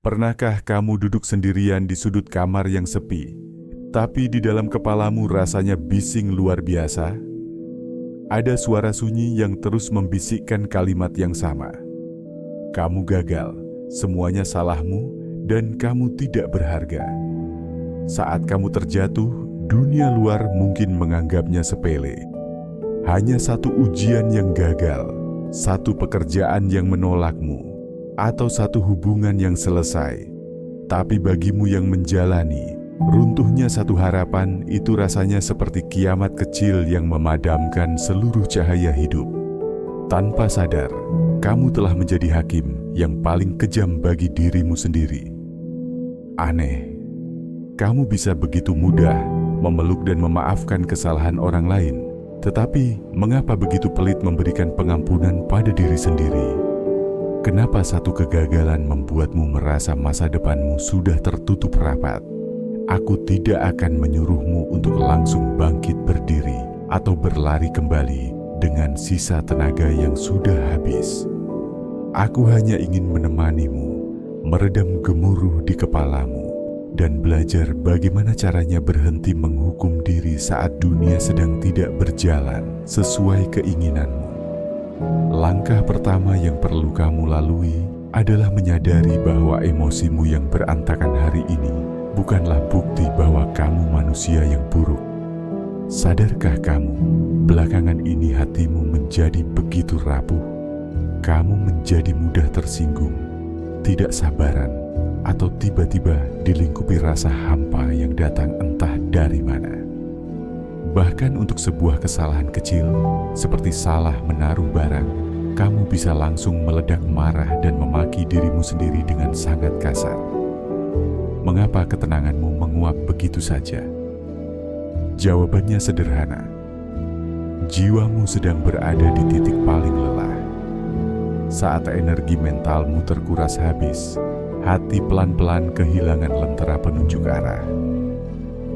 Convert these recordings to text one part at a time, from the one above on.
Pernahkah kamu duduk sendirian di sudut kamar yang sepi, tapi di dalam kepalamu rasanya bising luar biasa? Ada suara sunyi yang terus membisikkan kalimat yang sama. Kamu gagal, semuanya salahmu, dan kamu tidak berharga. Saat kamu terjatuh, dunia luar mungkin menganggapnya sepele. Hanya satu ujian yang gagal, satu pekerjaan yang menolakmu, atau satu hubungan yang selesai. Tapi bagimu yang menjalani, runtuhnya satu harapan itu rasanya seperti kiamat kecil yang memadamkan seluruh cahaya hidup. Tanpa sadar, kamu telah menjadi hakim yang paling kejam bagi dirimu sendiri. Aneh, kamu bisa begitu mudah memeluk dan memaafkan kesalahan orang lain, tetapi mengapa begitu pelit memberikan pengampunan pada diri sendiri? Kenapa satu kegagalan membuatmu merasa masa depanmu sudah tertutup rapat? Aku tidak akan menyuruhmu untuk langsung bangkit berdiri atau berlari kembali dengan sisa tenaga yang sudah habis. Aku hanya ingin menemanimu, meredam gemuruh di kepalamu, dan belajar bagaimana caranya berhenti menghukum diri saat dunia sedang tidak berjalan sesuai keinginanmu. Langkah pertama yang perlu kamu lalui adalah menyadari bahwa emosimu yang berantakan hari ini bukanlah bukti bahwa kamu manusia yang buruk. Sadarkah kamu, belakangan ini hatimu menjadi begitu rapuh? Kamu menjadi mudah tersinggung, tidak sabaran, atau tiba-tiba dilingkupi rasa hampa yang datang entah dari mana. Bahkan untuk sebuah kesalahan kecil, seperti salah menaruh barang, kamu bisa langsung meledak marah dan memaki dirimu sendiri dengan sangat kasar. Mengapa ketenanganmu menguap begitu saja? Jawabannya sederhana. Jiwamu sedang berada di titik paling lelah. Saat energi mentalmu terkuras habis, hati pelan-pelan kehilangan lentera penunjuk arah.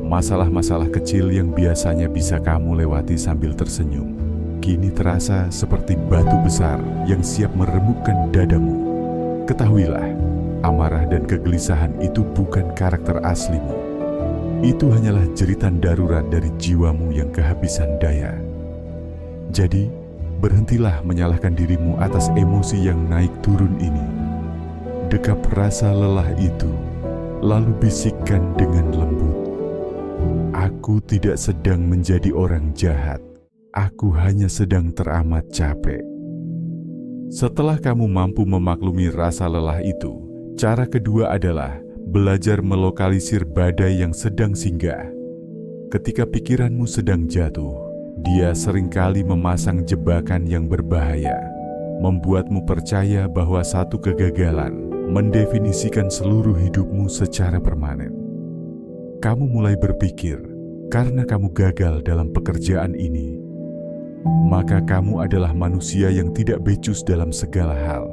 Masalah-masalah kecil yang biasanya bisa kamu lewati sambil tersenyum, kini terasa seperti batu besar yang siap meremukkan dadamu. Ketahuilah, amarah dan kegelisahan itu bukan karakter aslimu. Itu hanyalah jeritan darurat dari jiwamu yang kehabisan daya. Jadi, berhentilah menyalahkan dirimu atas emosi yang naik turun ini. Dekap rasa lelah itu, lalu bisikkan dengan lembut. Aku tidak sedang menjadi orang jahat. Aku hanya sedang teramat capek. Setelah kamu mampu memaklumi rasa lelah itu, cara kedua adalah belajar melokalisir badai yang sedang singgah. Ketika pikiranmu sedang jatuh, dia seringkali memasang jebakan yang berbahaya, membuatmu percaya bahwa satu kegagalan mendefinisikan seluruh hidupmu secara permanen. Kamu mulai berpikir, karena kamu gagal dalam pekerjaan ini, maka kamu adalah manusia yang tidak becus dalam segala hal.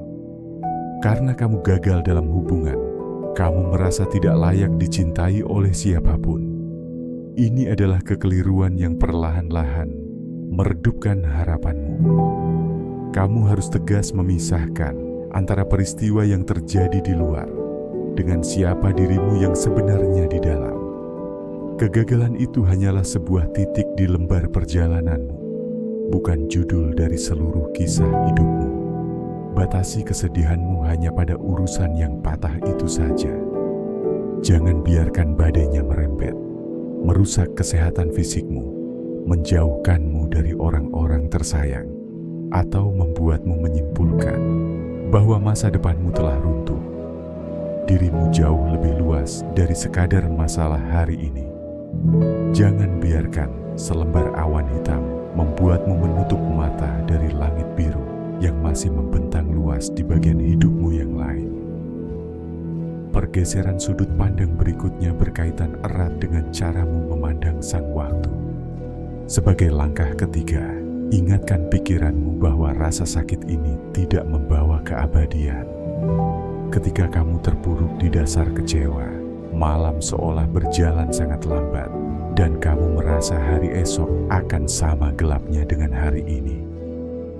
Karena kamu gagal dalam hubungan, kamu merasa tidak layak dicintai oleh siapapun. Ini adalah kekeliruan yang perlahan-lahan meredupkan harapanmu. Kamu harus tegas memisahkan antara peristiwa yang terjadi di luar dengan siapa dirimu yang sebenarnya di dalam. Kegagalan itu hanyalah sebuah titik di lembar perjalananmu, bukan judul dari seluruh kisah hidupmu. Batasi kesedihanmu hanya pada urusan yang patah itu saja. Jangan biarkan badainya merembet, merusak kesehatan fisikmu, menjauhkanmu dari orang-orang tersayang, atau membuatmu menyimpulkan bahwa masa depanmu telah runtuh. Dirimu jauh lebih luas dari sekadar masalah hari ini. Jangan biarkan selembar awan hitam membuatmu menutup mata dari langit biru yang masih membentang luas di bagian hidupmu yang lain. Pergeseran sudut pandang berikutnya berkaitan erat dengan caramu memandang sang waktu. Sebagai langkah ketiga, ingatkan pikiranmu bahwa rasa sakit ini tidak membawa keabadian. Ketika kamu terpuruk di dasar kecewa, malam seolah berjalan sangat lambat, dan kamu merasa hari esok akan sama gelapnya dengan hari ini.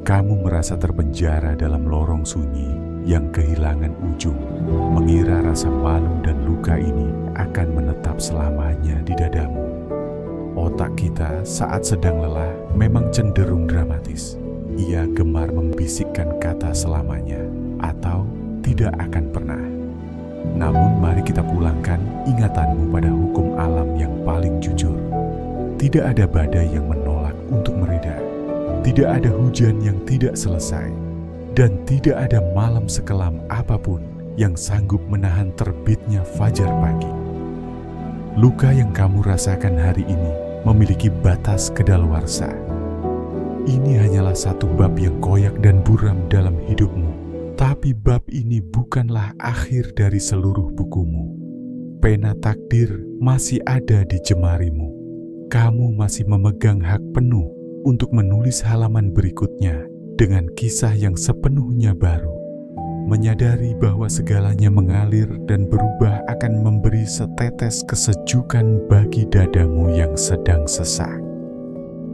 Kamu merasa terpenjara dalam lorong sunyi yang kehilangan ujung, mengira rasa malu dan luka ini akan menetap selamanya di dadamu. Otak kita saat sedang lelah memang cenderung dramatis. Ia gemar membisikkan kata selamanya atau tidak akan pernah. Namun mari kita pulangkan ingatanmu pada hukum alam yang paling jujur. Tidak ada badai yang menolak untuk mereda. Tidak ada hujan yang tidak selesai. Dan tidak ada malam sekelam apapun yang sanggup menahan terbitnya fajar pagi. Luka yang kamu rasakan hari ini memiliki batas kedaluarsa. Ini hanyalah satu bab yang koyak dan buram dalam hidupmu. Tapi bab ini bukanlah akhir dari seluruh bukumu. Pena takdir masih ada di jemarimu. Kamu masih memegang hak penuh untuk menulis halaman berikutnya dengan kisah yang sepenuhnya baru. Menyadari bahwa segalanya mengalir dan berubah akan memberi setetes kesejukan bagi dadamu yang sedang sesak.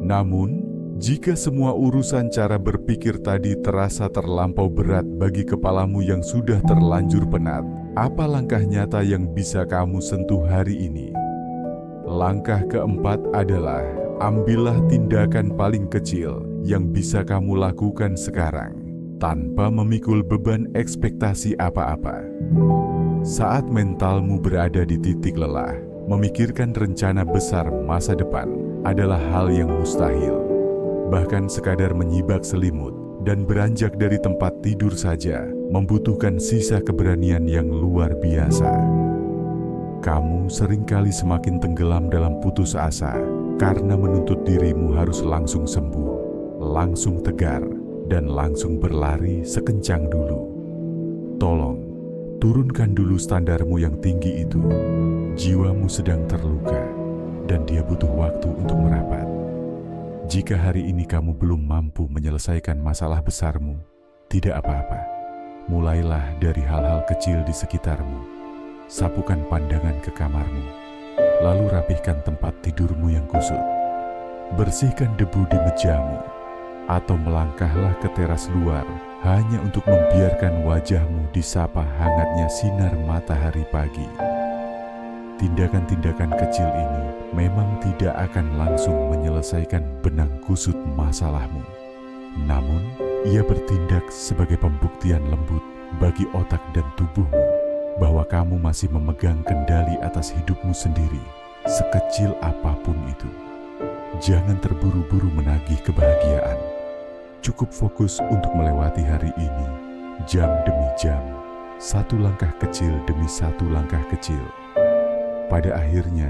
Namun, jika semua urusan cara berpikir tadi terasa terlampau berat bagi kepalamu yang sudah terlanjur penat, apa langkah nyata yang bisa kamu sentuh hari ini? Langkah keempat adalah, ambillah tindakan paling kecil yang bisa kamu lakukan sekarang, tanpa memikul beban ekspektasi apa-apa. Saat mentalmu berada di titik lelah, memikirkan rencana besar masa depan adalah hal yang mustahil. Bahkan sekadar menyibak selimut dan beranjak dari tempat tidur saja membutuhkan sisa keberanian yang luar biasa. Kamu seringkali semakin tenggelam dalam putus asa karena menuntut dirimu harus langsung sembuh, langsung tegar, dan langsung berlari sekencang dulu. Tolong, turunkan dulu standarmu yang tinggi itu. Jiwamu sedang terluka, dan dia butuh waktu untuk merapat. Jika hari ini kamu belum mampu menyelesaikan masalah besarmu, tidak apa-apa. Mulailah dari hal-hal kecil di sekitarmu. Sapukan pandangan ke kamarmu, lalu rapihkan tempat tidurmu yang kusut. Bersihkan debu di mejamu, atau melangkahlah ke teras luar hanya untuk membiarkan wajahmu disapa hangatnya sinar matahari pagi. Tindakan-tindakan kecil ini memang tidak akan langsung menyelesaikan benang kusut masalahmu. Namun, ia bertindak sebagai pembuktian lembut bagi otak dan tubuhmu bahwa kamu masih memegang kendali atas hidupmu sendiri, sekecil apapun itu. Jangan terburu-buru menagih kebahagiaan. Cukup fokus untuk melewati hari ini, jam demi jam, satu langkah kecil demi satu langkah kecil. Pada akhirnya,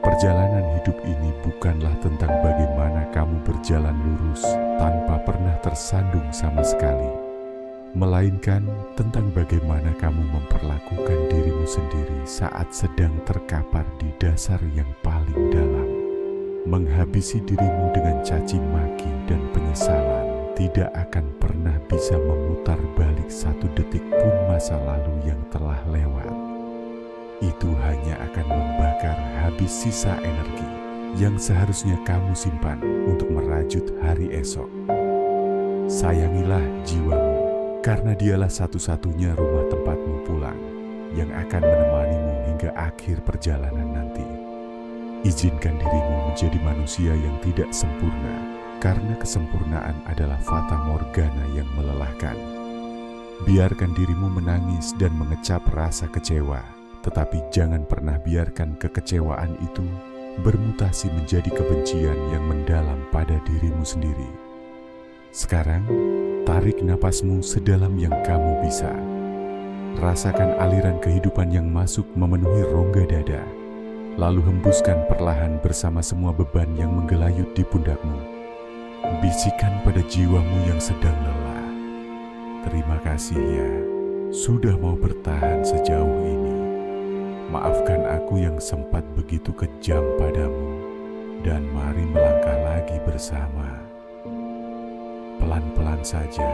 perjalanan hidup ini bukanlah tentang bagaimana kamu berjalan lurus tanpa pernah tersandung sama sekali, melainkan tentang bagaimana kamu memperlakukan dirimu sendiri saat sedang terkapar di dasar yang paling dalam. Menghabisi dirimu dengan caci maki dan penyesalan tidak akan pernah bisa memutar balik satu detik pun masa lalu yang telah lewat. Itu hanya akan membakar habis sisa energi yang seharusnya kamu simpan untuk merajut hari esok. Sayangilah jiwamu, karena dialah satu-satunya rumah tempatmu pulang yang akan menemanimu hingga akhir perjalanan nanti. Izinkan dirimu menjadi manusia yang tidak sempurna, karena kesempurnaan adalah fata morgana yang melelahkan. Biarkan dirimu menangis dan mengecap rasa kecewa, tetapi jangan pernah biarkan kekecewaan itu bermutasi menjadi kebencian yang mendalam pada dirimu sendiri. Sekarang, tarik napasmu sedalam yang kamu bisa. Rasakan aliran kehidupan yang masuk memenuhi rongga dada, lalu hembuskan perlahan bersama semua beban yang menggelayut di pundakmu. Bisikan pada jiwamu yang sedang lelah, terima kasih ya, sudah mau bertahan sejauh ini. Maafkan aku yang sempat begitu kejam padamu, dan mari melangkah lagi bersama. Pelan-pelan saja,